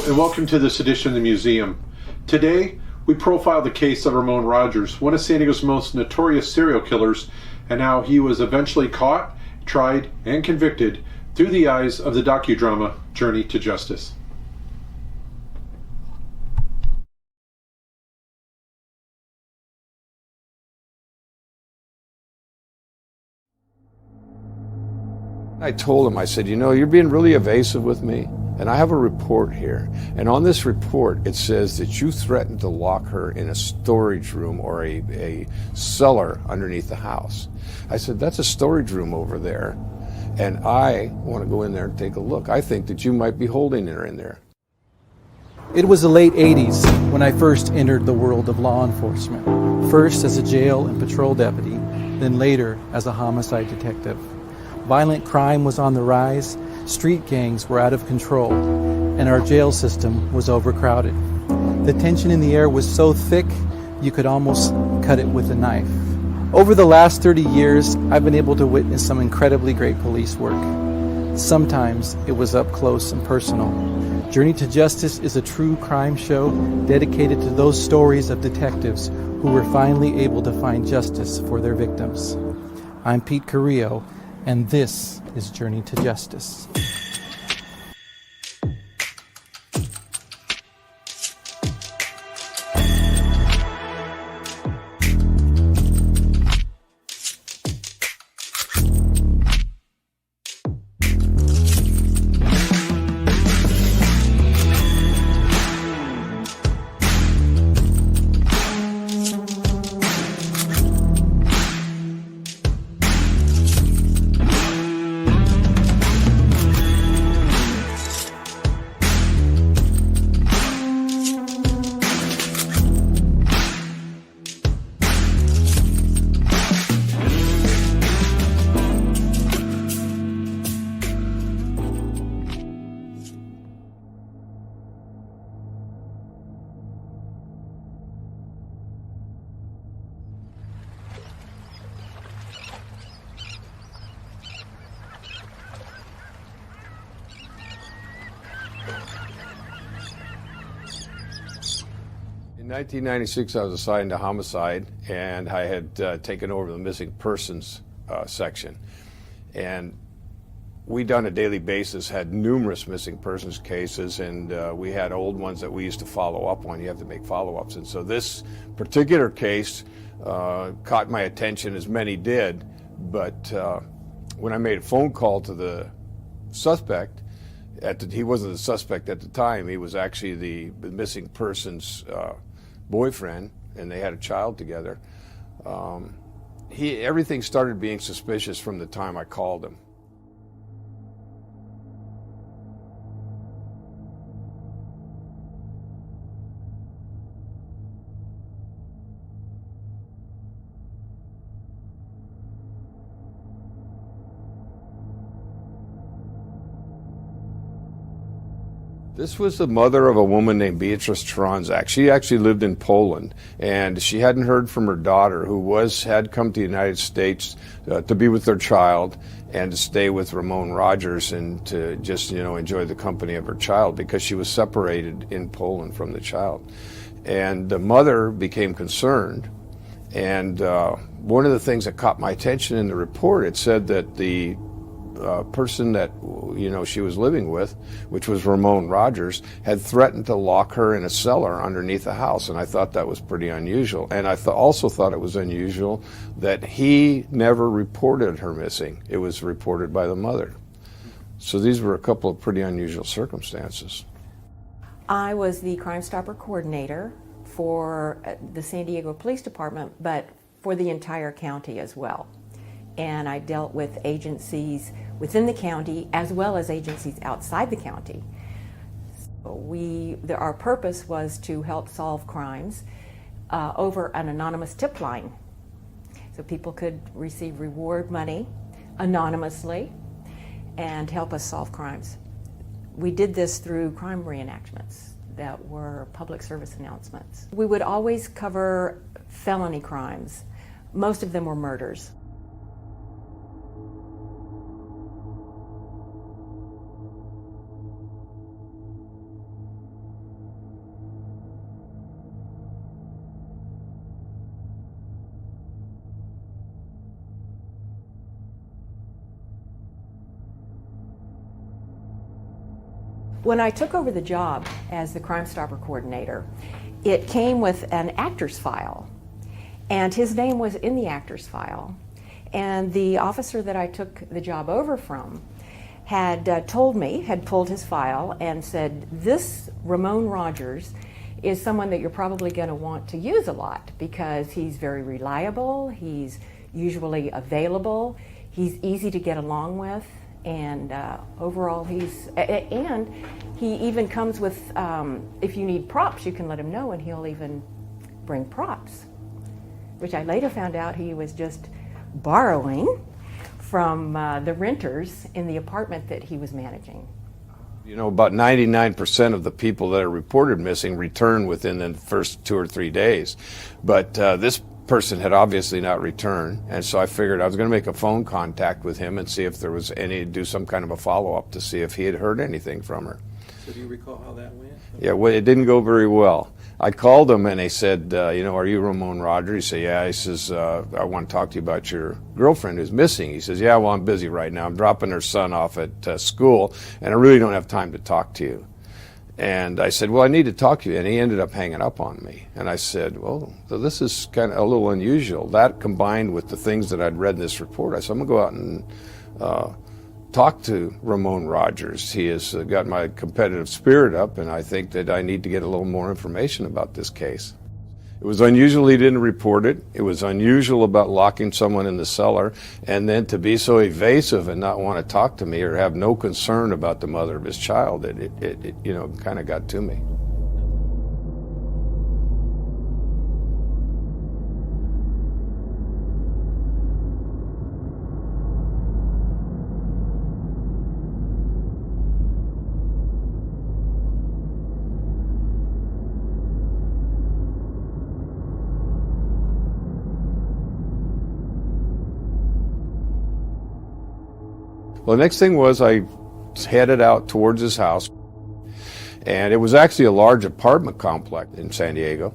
and welcome to this edition of the museum. Today, we profile the case of Ramon Rogers, one of San Diego's most notorious serial killers, and how he was eventually caught, tried, and convicted through the eyes of the docudrama Journey to Justice. I told him, I said, you know, you're being really evasive with me, and I have a report here. And on this report, it says that you threatened to lock her in a storage room or a cellar underneath the house. I said, that's a storage room over there, and I want to go in there and take a look. I think that you might be holding her in there. It was the late 80s when I first entered the world of law enforcement. First as a jail and patrol deputy, then later as a homicide detective. Violent crime was on the rise, street gangs were out of control, and our jail system was overcrowded. The tension in the air was so thick, you could almost cut it with a knife. Over the last 30 years, I've been able to witness some incredibly great police work. Sometimes it was up close and personal. Journey to Justice is a true crime show dedicated to those stories of detectives who were finally able to find justice for their victims. I'm Pete Carrillo, and this is Journey to Justice. In 1996, I was assigned to homicide, and I had taken over the missing persons section. And we, on a daily basis, had numerous missing persons cases, and we had old ones that we used to follow up on. You have to make follow-ups. And so this particular case caught my attention, as many did, but when I made a phone call to the suspect, he wasn't the suspect at the time. He was actually the missing person's boyfriend, and they had a child together. Everything started being suspicious from the time I called him. This was the mother of a woman named Beatrice Tronzak. She actually lived in Poland, and she hadn't heard from her daughter, who had come to the United States to be with their child and to stay with Ramon Rogers and to just, enjoy the company of her child, because she was separated in Poland from the child. And the mother became concerned, and one of the things that caught my attention in the report, it said that the person that she was living with, which was Ramon Rogers, had threatened to lock her in a cellar underneath the house, and I thought that was pretty unusual. And I also thought it was unusual that he never reported her missing. It was reported by the mother. So these were a couple of pretty unusual circumstances. I was the Crime Stopper coordinator for the San Diego Police Department, but for the entire county as well. And I dealt with agencies within the county as well as agencies outside the county. So our purpose was to help solve crimes over an anonymous tip line. So people could receive reward money anonymously and help us solve crimes. We did this through crime reenactments that were public service announcements. We would always cover felony crimes. Most of them were murders. When I took over the job as the Crime Stopper coordinator, it came with an actor's file, and his name was in the actor's file. And the officer that I took the job over from had told me, had pulled his file and said, this Ramon Rogers is someone that you're probably going to want to use a lot because he's very reliable, he's usually available, he's easy to get along with, and overall and he even comes with, if you need props, you can let him know and he'll even bring props, which I later found out he was just borrowing from the renters in the apartment that he was managing. You know, about 99% of the people that are reported missing return within the first 2 or 3 days. But this person had obviously not returned, and so I figured I was going to make a phone contact with him and see if there was do some kind of a follow-up to see if he had heard anything from her. So do you recall how that went? Yeah, well, it didn't go very well. I called him and they said, you know, are you Ramon Rogers? He said, yeah. He says, I want to talk to you about your girlfriend who's missing. He says, yeah, well, I'm busy right now. I'm dropping her son off at school, and I really don't have time to talk to you. And I said, well, I need to talk to you. And he ended up hanging up on me. And I said, well, so this is kind of a little unusual. That combined with the things that I'd read in this report, I said, I'm going to go out and talk to Ramon Rogers. He has got my competitive spirit up, and I think that I need to get a little more information about this case. It was unusual he didn't report it. It was unusual about locking someone in the cellar, and then to be so evasive and not want to talk to me or have no concern about the mother of his child. It you know, kind of got to me. Well, the next thing was I headed out towards his house, and it was actually a large apartment complex in San Diego.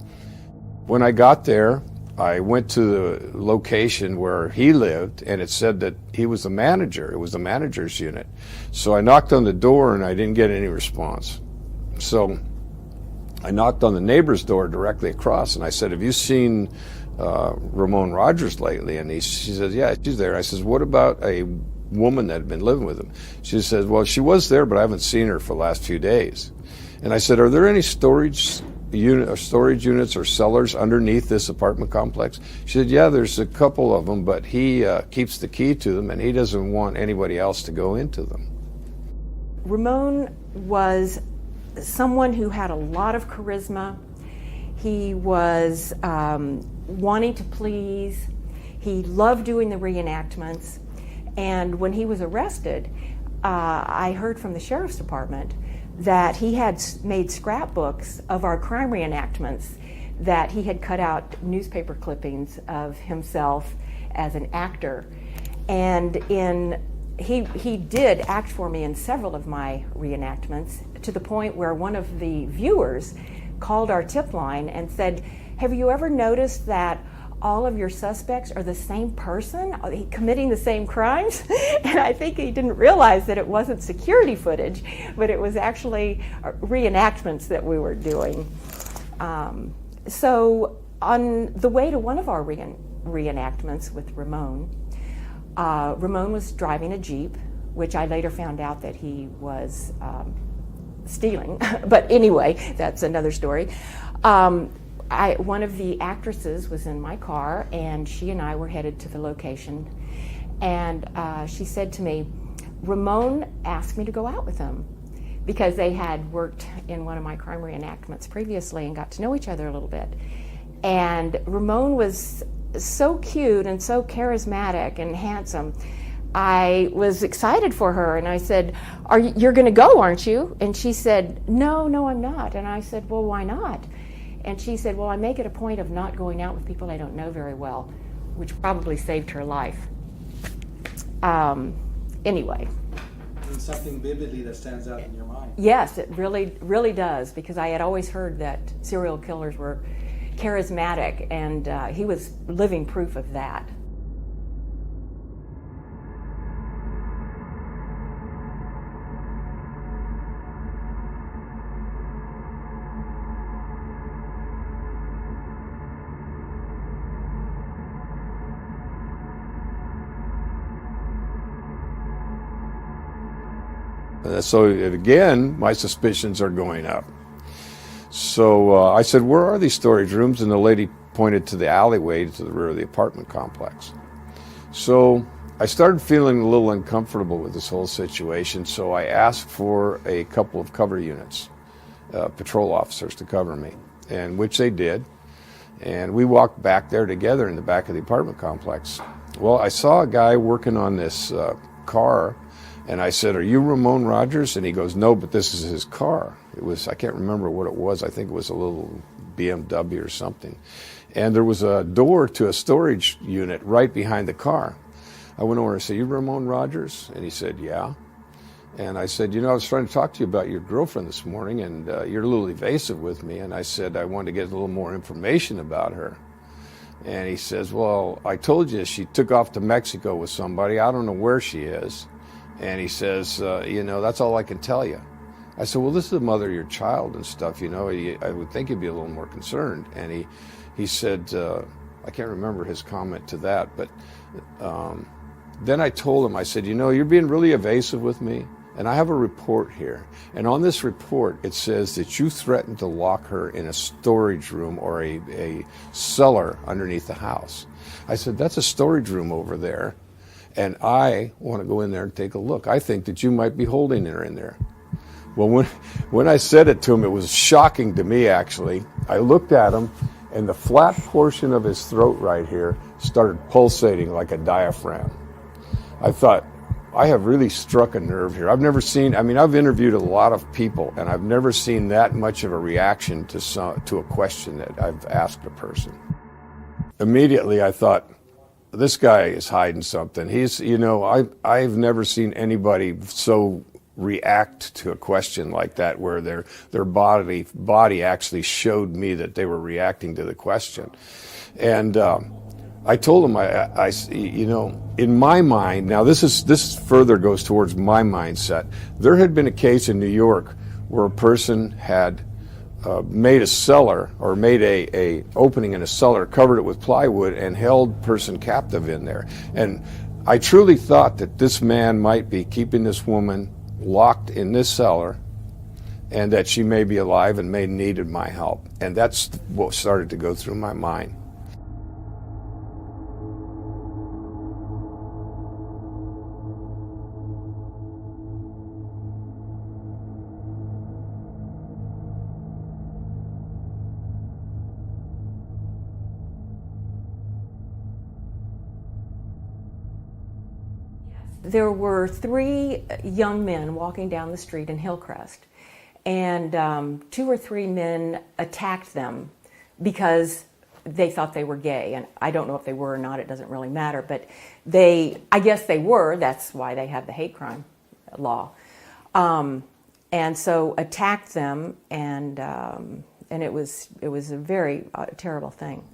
When I got there, I went to the location where he lived, and it said that he was the manager. It was the manager's unit. So I knocked on the door, and I didn't get any response. So I knocked on the neighbor's door directly across, and I said, have you seen Ramon Rogers lately? And she says, yeah, she's there. I says, what about a woman that had been living with him? She says, well, she was there, but I haven't seen her for the last few days. And I said, are there any storage units or cellars underneath this apartment complex? She said, yeah, there's a couple of them, but he keeps the key to them, and he doesn't want anybody else to go into them. Ramon was someone who had a lot of charisma. He was wanting to please. He loved doing the reenactments. And when he was arrested, I heard from the sheriff's department that he had made scrapbooks of our crime reenactments, that he had cut out newspaper clippings of himself as an actor. And he did act for me in several of my reenactments, to the point where one of the viewers called our tip line and said, have you ever noticed that all of your suspects are the same person committing the same crimes? And I think he didn't realize that it wasn't security footage, but it was actually reenactments that we were doing. So on the way to one of our reenactments with Ramon, Ramon was driving a Jeep, which I later found out that he was stealing. But anyway, that's another story. One of the actresses was in my car, and she and I were headed to the location. And she said to me, Ramon asked me to go out with him, because they had worked in one of my crime reenactments previously and got to know each other a little bit. And Ramon was so cute and so charismatic and handsome. I was excited for her, and I said, you're going to go, aren't you? And she said, no, I'm not. And I said, well, why not? And she said, well, I make it a point of not going out with people I don't know very well, which probably saved her life. Anyway. And something vividly that stands out in your mind. Yes, it really does, because I had always heard that serial killers were charismatic, and he was living proof of that. So again, my suspicions are going up. So I said, where are these storage rooms? And the lady pointed to the alleyway to the rear of the apartment complex. So I started feeling a little uncomfortable with this whole situation, so I asked for a couple of cover units, patrol officers to cover me, and which they did. And we walked back there together in the back of the apartment complex. Well, I saw a guy working on this car, and I said, are you Ramon Rogers? And he goes, no, but this is his car. It was, I can't remember what it was. I think it was a little BMW or something. And there was a door to a storage unit right behind the car. I went over and said, you Ramon Rogers? And he said, yeah. And I said, I was trying to talk to you about your girlfriend this morning, and you're a little evasive with me. And I said, I wanted to get a little more information about her. And he says, well, I told you she took off to Mexico with somebody. I don't know where she is. And he says, that's all I can tell you. I said, well, this is the mother of your child and stuff, I would think you'd be a little more concerned. And he said, I can't remember his comment to that, but then I told him, I said, you're being really evasive with me, and I have a report here. And on this report, it says that you threatened to lock her in a storage room or a cellar underneath the house. I said, that's a storage room over there, and I want to go in there and take a look. I think that you might be holding her in there. Well, when I said it to him, it was shocking to me, actually. I looked at him, and the flat portion of his throat right here started pulsating like a diaphragm. I thought, I have really struck a nerve here. I've interviewed a lot of people, and I've never seen that much of a reaction to a question that I've asked a person. Immediately, I thought, this guy is hiding something. I've never seen anybody so react to a question like that, where their body actually showed me that they were reacting to the question. And I told him, in my mind, now this further goes towards my mindset. There had been a case in New York where a person had made a cellar, or made a opening in a cellar, covered it with plywood, and held person captive in there. And I truly thought that this man might be keeping this woman locked in this cellar, and that she may be alive and may needed my help. And that's what started to go through my mind. There were 3 young men walking down the street in Hillcrest, and 2 or 3 men attacked them because they thought they were gay. And I don't know if they were or not, it doesn't really matter, but I guess they were. That's why they have the hate crime law. And so attacked them, and it was a very terrible thing.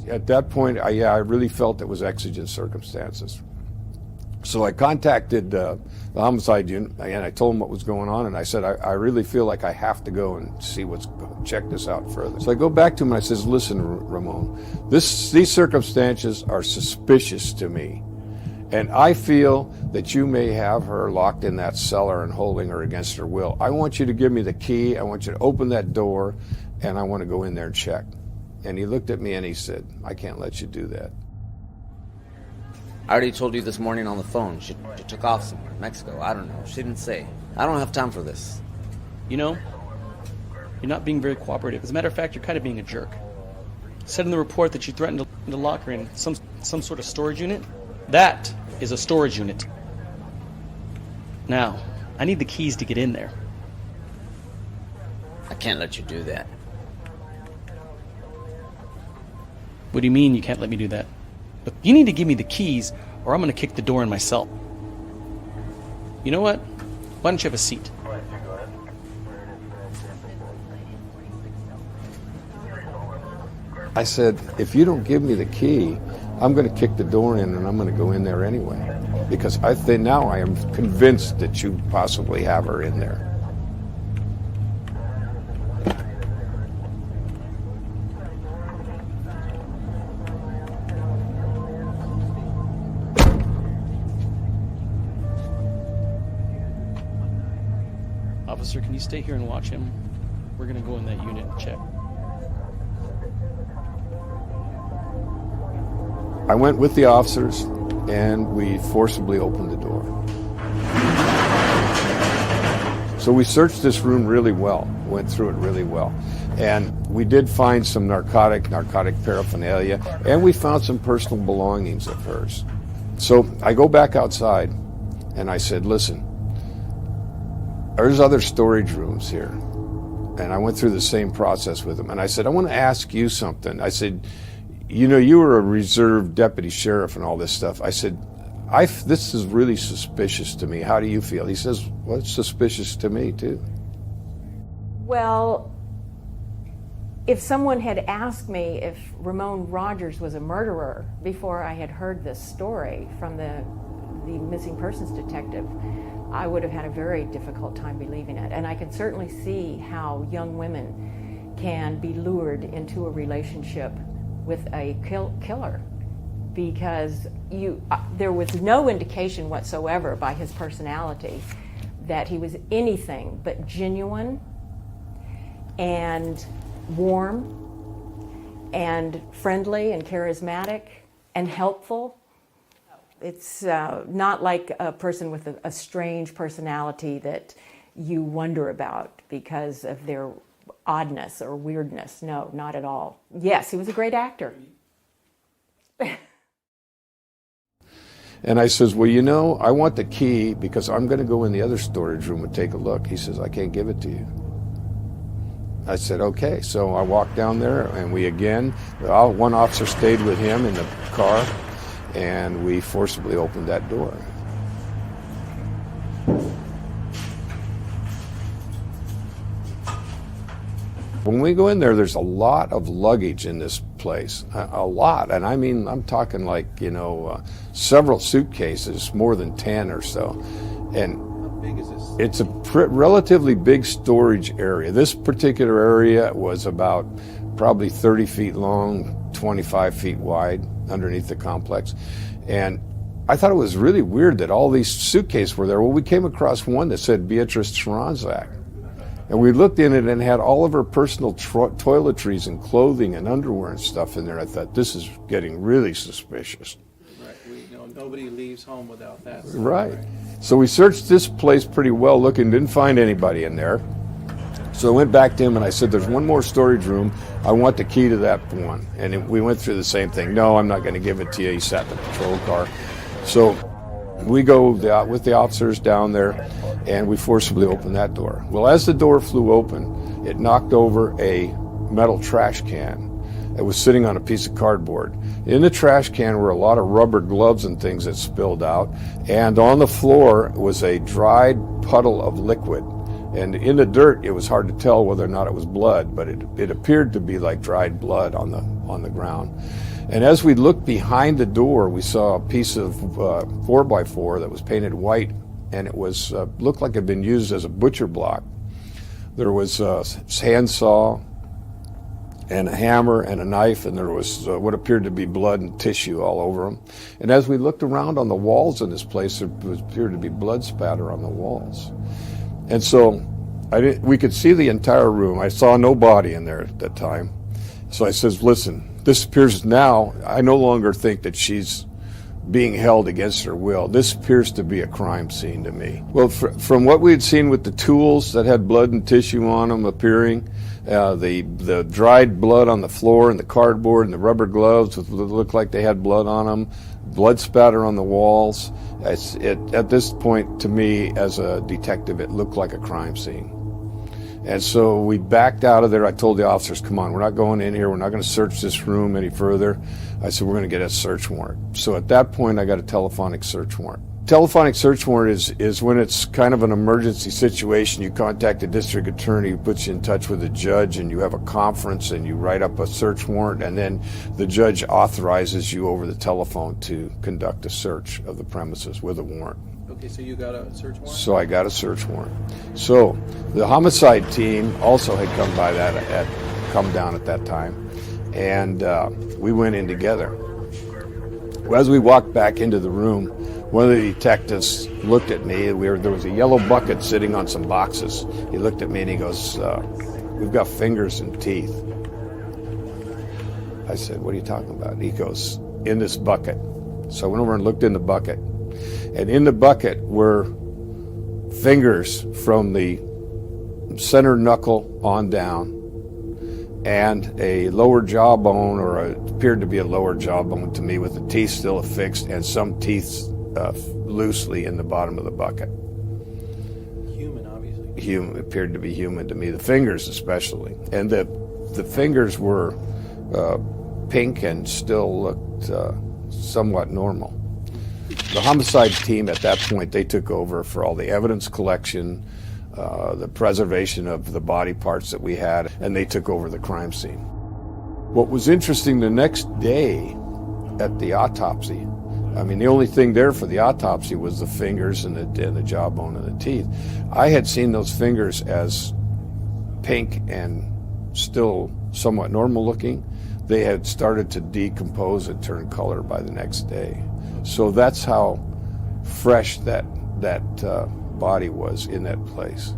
At that point, I really felt it was exigent circumstances. So I contacted the homicide unit, and I told them what was going on, and I said, I really feel like I have to go and check this out further. So I go back to him and I says, listen, Ramon, these circumstances are suspicious to me, and I feel that you may have her locked in that cellar and holding her against her will. I want you to give me the key, I want you to open that door, and I want to go in there and check. And he looked at me and he said, I can't let you do that. I already told you this morning on the phone. She took off somewhere, Mexico. I don't know. She didn't say. I don't have time for this. You're not being very cooperative. As a matter of fact, you're kind of being a jerk. Said in the report that you threatened to lock her in some sort of storage unit. That is a storage unit. Now, I need the keys to get in there. I can't let you do that. What do you mean you can't let me do that? Look, you need to give me the keys, or I'm going to kick the door in myself. You know what? Why don't you have a seat? I said, if you don't give me the key, I'm going to kick the door in and I'm going to go in there anyway. Because now I am convinced that you possibly have her in there. Officer, can you stay here and watch him? We're going to go in that unit and check. I went with the officers, and we forcibly opened the door. So we searched this room really well, went through it really well. And we did find some narcotic paraphernalia, and we found some personal belongings of hers. So I go back outside, and I said, listen, there's other storage rooms here. And I went through the same process with them. And I said, I want to ask you something. I said, you know, you were a reserve deputy sheriff and all this stuff. I said, this is really suspicious to me. How do you feel? He says, well, it's suspicious to me, too. Well, if someone had asked me if Ramon Rogers was a murderer before I had heard this story from the missing persons detective, I would have had a very difficult time believing it. And I can certainly see how young women can be lured into a relationship with a killer, because there was no indication whatsoever by his personality that he was anything but genuine and warm and friendly and charismatic and helpful. It's not like a person with a strange personality that you wonder about because of their oddness or weirdness. No, not at all. Yes, he was a great actor. And I says, well, you know, I want the key because I'm going to go in the other storage room and take a look. He says, I can't give it to you. I said, okay. So I walked down there, and one officer stayed with him in the car, and we forcibly opened that door. When we go in there, there's a lot of luggage in this place, a lot. And I mean, I'm talking like, several suitcases, more than 10 or so. And how big is this? It's a relatively big storage area. This particular area was about probably 30 feet long, 25 feet wide underneath the complex. And I thought it was really weird that all these suitcases were there. Well, we came across one that said Beatrice Tronzak. And we looked in it and had all of her personal toiletries and clothing and underwear and stuff in there. I thought, this is getting really suspicious. Right. Nobody leaves home without that. Right. So we searched this place pretty well looking, didn't find anybody in there. So I went back to him and I said, there's one more storage room. I want the key to that one. And we went through the same thing. No, I'm not going to give it to you. He sat in the patrol car. So we go with the officers down there, and we forcibly opened that door. Well, as the door flew open, it knocked over a metal trash can that was sitting on a piece of cardboard. In the trash can were a lot of rubber gloves and things that spilled out, and on the floor was a dried puddle of liquid. And in the dirt, it was hard to tell whether or not it was blood, but it appeared to be like dried blood on the ground. And as we looked behind the door, we saw a piece of 4x4 that was painted white, and it was looked like it had been used as a butcher block. There was a handsaw and a hammer and a knife, and there was what appeared to be blood and tissue all over them. And as we looked around on the walls in this place, there appeared to be blood spatter on the walls. And so we could see the entire room. I saw no body in there at that time. So I says, listen, this appears now, I no longer think that she's being held against her will. This appears to be a crime scene to me. Well, from what we had seen with the tools that had blood and tissue on them appearing, the dried blood on the floor and the cardboard and the rubber gloves that looked like they had blood on them, blood spatter on the walls, at this point, to me, as a detective, it looked like a crime scene. And so we backed out of there. I told the officers, come on, we're not going in here. We're not going to search this room any further. I said, we're going to get a search warrant. So at that point, I got a telephonic search warrant. Telephonic search warrant is when it's kind of an emergency situation. You contact the district attorney who puts you in touch with a judge, and you have a conference and you write up a search warrant, and then the judge authorizes you over the telephone to conduct a search of the premises with a warrant. Okay, so you got a search warrant? So I got a search warrant. So the homicide team also had come down at that time, and we went in together. As we walked back into the room, one of the detectives looked at me. There was a yellow bucket sitting on some boxes. He looked at me and he goes, "We've got fingers and teeth." I said, "What are you talking about?" He goes, "In this bucket." So I went over and looked in the bucket. And in the bucket were fingers from the center knuckle on down, and a lower jawbone, or appeared to be a lower jawbone to me, with the teeth still affixed, and some teeth loosely in the bottom of the bucket. Human, obviously. Human, appeared to be human to me, the fingers especially. And the fingers were pink and still looked somewhat normal. The homicide team at that point, they took over for all the evidence collection, the preservation of the body parts that we had, and they took over the crime scene. What was interesting the next day at the autopsy, I mean, the only thing there for the autopsy was the fingers and the jawbone and the teeth. I had seen those fingers as pink and still somewhat normal looking. They had started to decompose and turn color by the next day. So that's how fresh that body was in that place.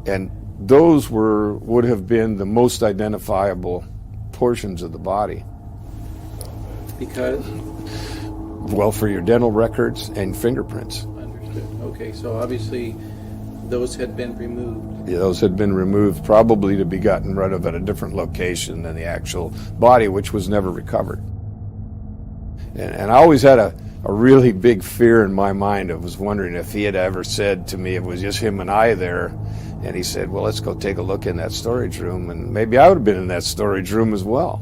And those would have been the most identifiable portions of the body. Because? Well, for your dental records and fingerprints. Understood. Okay, so obviously those had been removed. Yeah, those had been removed, probably to be gotten rid of at a different location than the actual body, which was never recovered. And I always had a really big fear in my mind. I was wondering if he had ever said to me, it was just him and I there, and he said, "Well, let's go take a look in that storage room," and maybe I would have been in that storage room as well.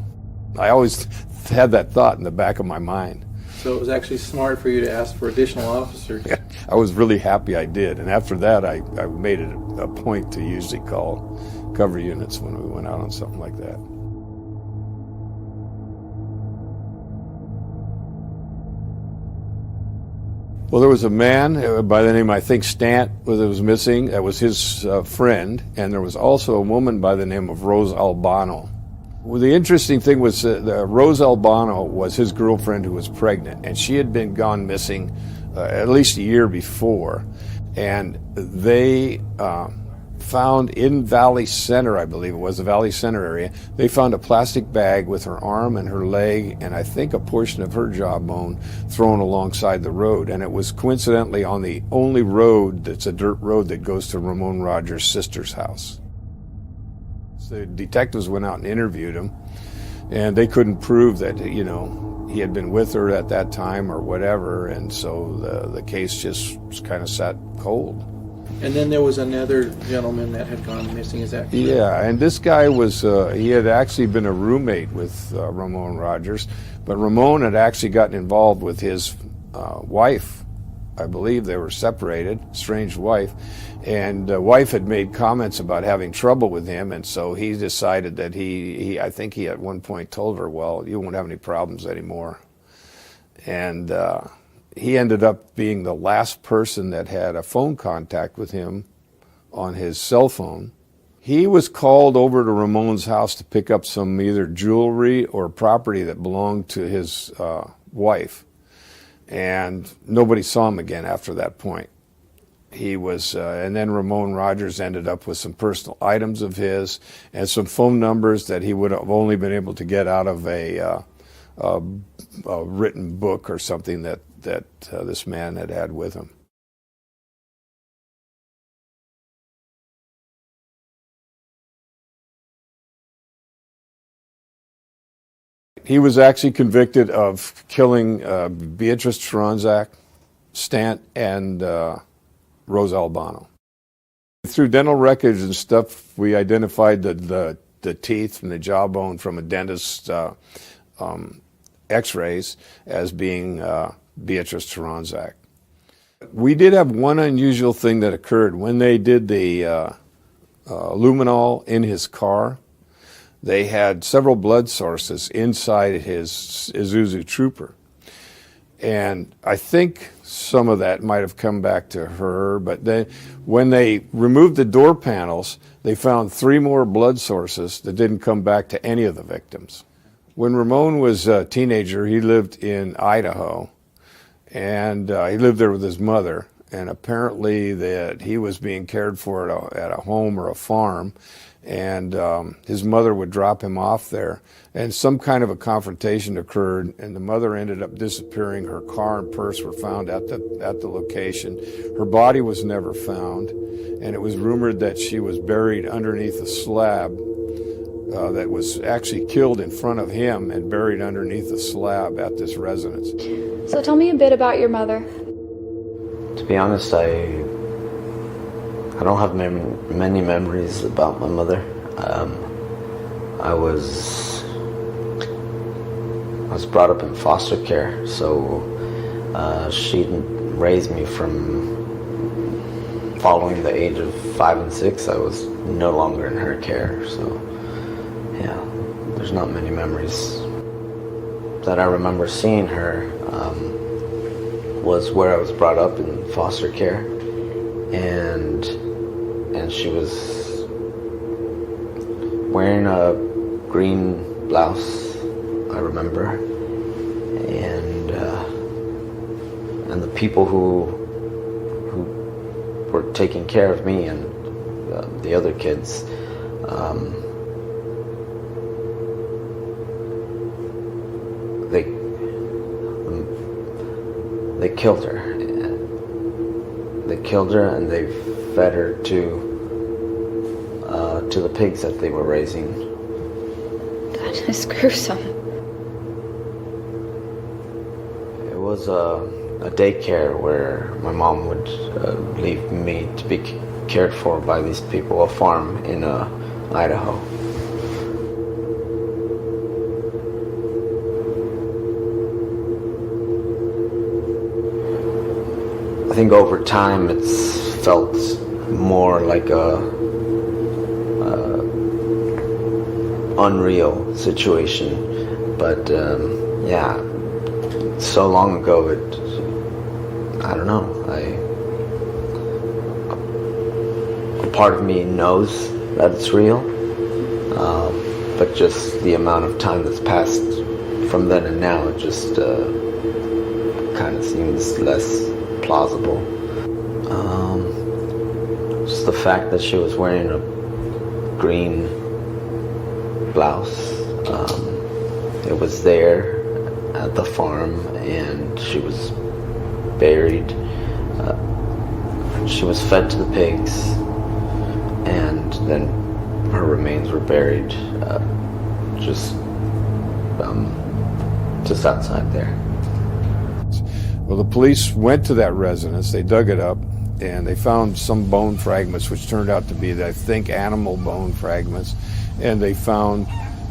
I always had that thought in the back of my mind. So it was actually smart for you to ask for additional officers. Yeah, I was really happy I did, and after that I made it a point to usually call cover units when we went out on something like that. Well, there was a man by the name, I think, Stant, that was missing. That was his friend. And there was also a woman by the name of Rose Albano. Well, the interesting thing was Rose Albano was his girlfriend who was pregnant, and she had been gone missing at least a year before. And they found in Valley Center, I believe it was the Valley Center area, they found a plastic bag with her arm and her leg and I think a portion of her jawbone thrown alongside the road. And it was coincidentally on the only road that's a dirt road that goes to Ramon Rogers' sister's house. So the detectives went out and interviewed him, and they couldn't prove that, you know, he had been with her at that time or whatever, and so the case just kind of sat cold. And then there was another gentleman that had gone missing, is that correct? Yeah, and this guy was, he had actually been a roommate with Ramon Rogers, but Ramon had actually gotten involved with his wife. I believe they were separated, estranged wife, and wife had made comments about having trouble with him, and so he decided that I think he at one point told her, well, you won't have any problems anymore. And he ended up being the last person that had a phone contact with him on his cell phone. He was called over to Ramon's house to pick up some either jewelry or property that belonged to his wife. And nobody saw him again after that point. He was, and then Ramon Rogers ended up with some personal items of his and some phone numbers that he would have only been able to get out of a written book or something that this man had with him. He was actually convicted of killing Beatrice Tronzak, Stant, and Rose Albano. Through dental records and stuff, we identified the teeth and the jawbone from a dentist's x-rays as being Beatrice Tronzak. We did have one unusual thing that occurred. When they did the luminol in his car, they had several blood sources inside his Isuzu Trooper. And I think some of that might have come back to her, but then when they removed the door panels, they found 3 more blood sources that didn't come back to any of the victims. When Ramon was a teenager, he lived in Idaho, and he lived there with his mother, and apparently that he was being cared for at a home or a farm, and his mother would drop him off there, and some kind of a confrontation occurred, and the mother ended up disappearing. Her car and purse were found at the location. Her body was never found, and it was rumored that she was buried underneath a slab that was actually killed in front of him and buried underneath a slab at this residence. So tell me a bit about your mother. To be honest, I don't have many memories about my mother. I was brought up in foster care, so she raised me from following the age of 5 and 6. I was no longer in her care, so yeah, there's not many memories that I remember seeing her. Was where I was brought up in foster care, and she was wearing a green blouse, I remember, and the people who were taking care of me and the other kids, they killed her. They killed her and they fed her to the pigs that they were raising. That is gruesome. It was a daycare where my mom would leave me to be cared for by these people, a farm in Idaho. I think over time it's felt more like a unreal situation, but yeah, so long ago I don't know, a part of me knows that it's real, but just the amount of time that's passed from then and now, it just kind of seems less plausible. Just the fact that she was wearing a green blouse. It was there at the farm, and she was buried. She was fed to the pigs, and then her remains were buried just outside there. Well, the police went to that residence, they dug it up, and they found some bone fragments, which turned out to be, I think, animal bone fragments, and they found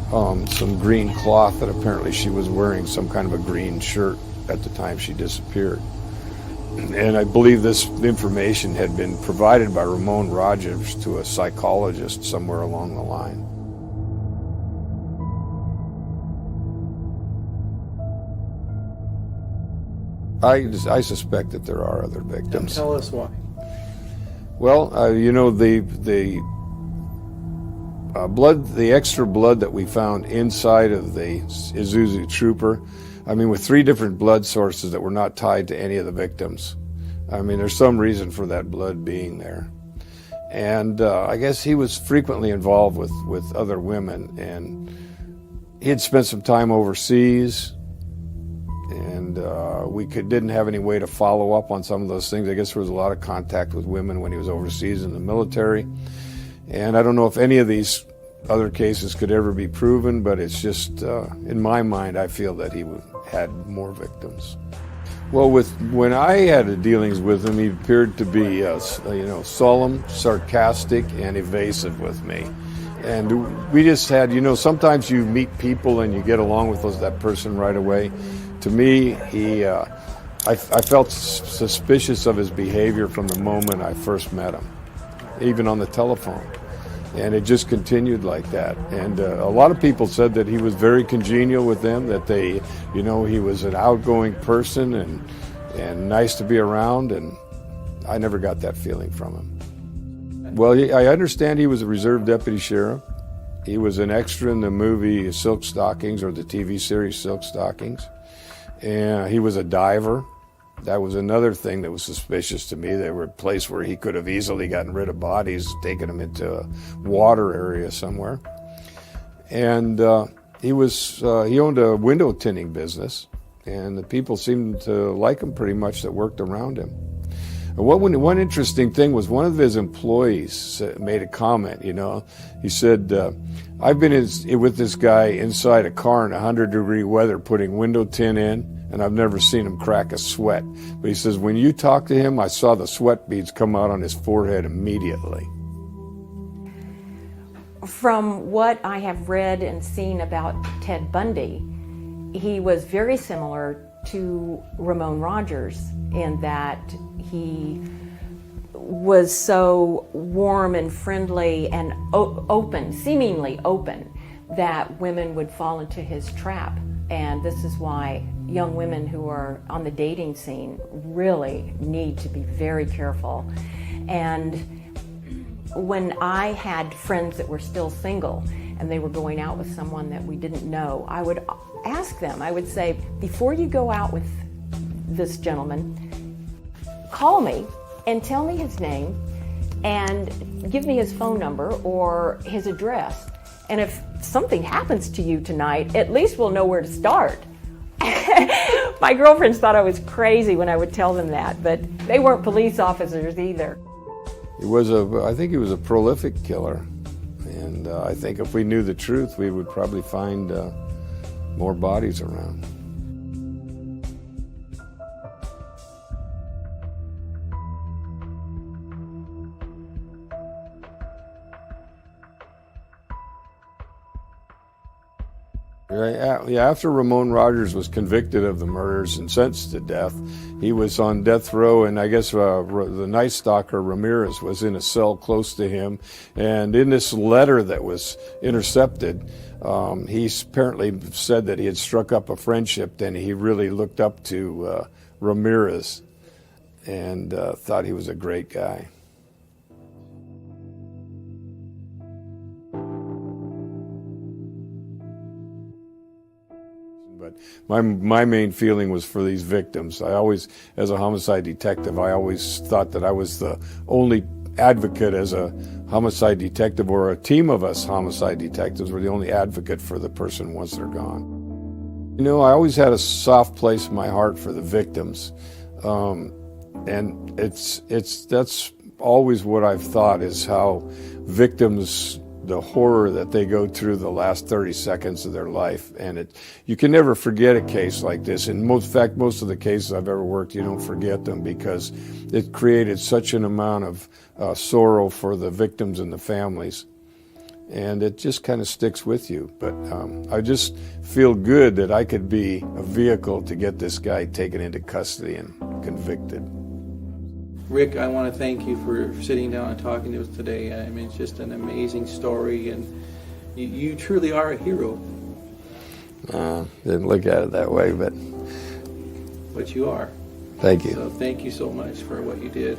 some green cloth that apparently she was wearing, some kind of a green shirt at the time she disappeared. And I believe this information had been provided by Ramon Rogers to a psychologist somewhere along the line. I suspect that there are other victims. Tell us why. Well, the blood, the extra blood that we found inside of the Isuzu Trooper, I mean, with 3 different blood sources that were not tied to any of the victims. I mean, there's some reason for that blood being there. And I guess he was frequently involved with other women, and he had spent some time overseas, and we didn't have any way to follow up on some of those things. I guess there was a lot of contact with women when he was overseas in the military. And I don't know if any of these other cases could ever be proven, but it's just, in my mind, I feel that he had more victims. Well, when I had dealings with him, he appeared to be, solemn, sarcastic, and evasive with me. And we just had, sometimes you meet people and you get along with that person right away. To me, he I felt suspicious of his behavior from the moment I first met him, even on the telephone. And it just continued like that. And a lot of people said that he was very congenial with them, that he was an outgoing person and nice to be around, and I never got that feeling from him. Well, I understand he was a reserve deputy sheriff. He was an extra in the movie Silk Stockings, or the TV series Silk Stockings. And he was a diver. That was another thing that was suspicious to me. They were a place where he could have easily gotten rid of bodies, taken them into a water area somewhere. And he owned a window tinting business, and the people seemed to like him pretty much that worked around him. And one interesting thing was one of his employees made a comment, He said, I've been with this guy inside a car in 100-degree weather putting window tint in, and I've never seen him crack a sweat. But he says, when you talk to him, I saw the sweat beads come out on his forehead immediately. From what I have read and seen about Ted Bundy, he was very similar to Ramon Rogers in that he was so warm and friendly and open, seemingly open, that women would fall into his trap. And this is why young women who are on the dating scene really need to be very careful. And when I had friends that were still single and they were going out with someone that we didn't know, I would ask them, I would say, before you go out with this gentleman, call me and tell me his name and give me his phone number or his address. And if something happens to you tonight, at least we'll know where to start. My girlfriends thought I was crazy when I would tell them that, but they weren't police officers either. I think he was a prolific killer. And I think if we knew the truth, we would probably find more bodies around. After Ramon Rogers was convicted of the murders and sentenced to death, he was on death row, and I guess the Night Stalker Ramirez was in a cell close to him. And in this letter that was intercepted, he apparently said that he had struck up a friendship, and he really looked up to Ramirez and thought he was a great guy. But my main feeling was for these victims. As a homicide detective, I always thought that I was the only advocate as a homicide detective, or a team of us homicide detectives were the only advocate for the person once they're gone. I always had a soft place in my heart for the victims. And that's always what I've thought, is how victims, the horror that they go through the last 30 seconds of their life. And you can never forget a case like this. In most of the cases I've ever worked, you don't forget them, because it created such an amount of sorrow for the victims and the families. And it just kind of sticks with you. But I just feel good that I could be a vehicle to get this guy taken into custody and convicted. Rick, I want to thank you for sitting down and talking to us today. I mean, it's just an amazing story, and you truly are a hero. Didn't look at it that way, but you are. Thank you. So thank you so much for what you did.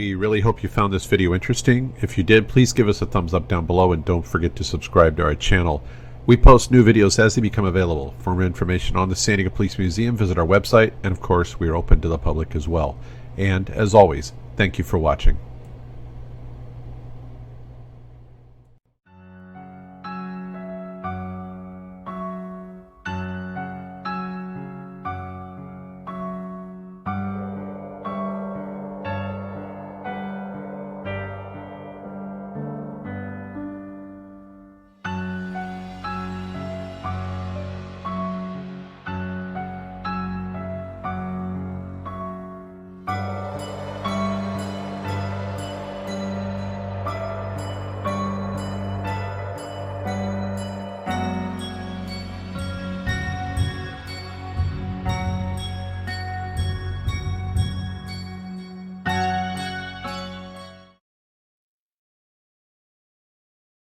We really hope you found this video interesting. If you did, please give us a thumbs up down below and don't forget to subscribe to our channel. We post new videos as they become available. For more information on the San Diego Police Museum, visit our website, and of course, we are open to the public as well. And as always, thank you for watching.